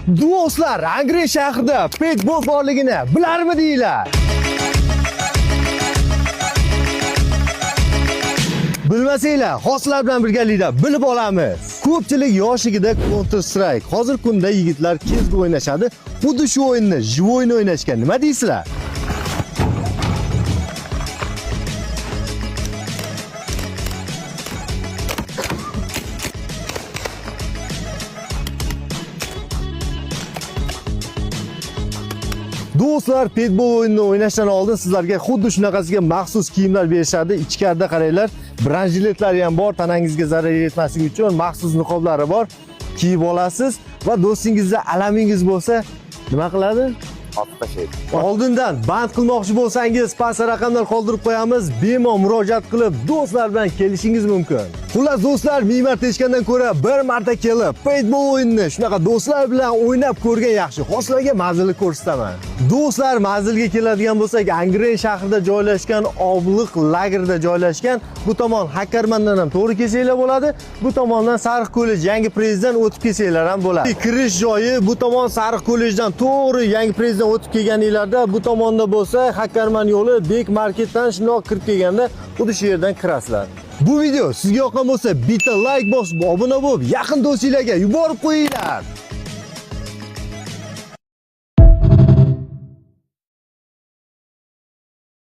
Do'stlar, Angren shahrida paintball borligini bilarmidinglar? Bilmasanglar, hozirlar bilan birgalikda bilib olamiz. Ko'pchilik yoshligida Counter Strike, hozir kunda yigitlar kezib o'ynashadi. Xuddi shu o'yinni jivoyni o'ynashga nima deysizlar? Do'stlar, paintball o'yinini o'ynashdan oldin sizlarga xuddi shunaqasiga maxsus kiyimlar berishadi. Ichkarida qaranglar, branjiletlari ham bor, tanangizga zarar yetmasligi uchun maxsus niqoblari bor. Kiyib olasiz va do'stingizda alamingiz bo'lsa, nima qiladi? Otib tashlaydi. Oldindan band qilmoqchi bo'lsangiz, past raqamlar qoldirib qo'yamiz. Bemalol murojaat qilib, do'stlar bilan kelishingiz mumkin. Xullas do'stlar, ming marta eshitgandan ko'ra bir marta kelib, paintball o'yinini shunaqa do'stlar bilan o'ynab ko'rgan yaxshi. Hozirlarga manzilni ko'rsataman. Do'stlar, manzilga keladigan bo'lsak, Angren shahrida joylashgan Obliq lagerda joylashgan. Bu tomon Hakkarmandan ham to'g'ri kelsanglar bo'ladi. Bu tomondan Sariq kollej yangi prezident o'tib kelsanglar ham bo'ladi. Kirish joyi bu tomon Sariq kollejdan to'g'ri yangi prezident o'tib kelganinglarda bu tomonda bo'lsa Hakkarman yo'li Bek marketdan shundoq kirib kelganda xuddi shu yerdan kirasizlar. Bu video sizga yoqqan bo'lsa bitta like bosib, obuna bo'lib, yaqin do'stinglarga yuborib qo'yinglar.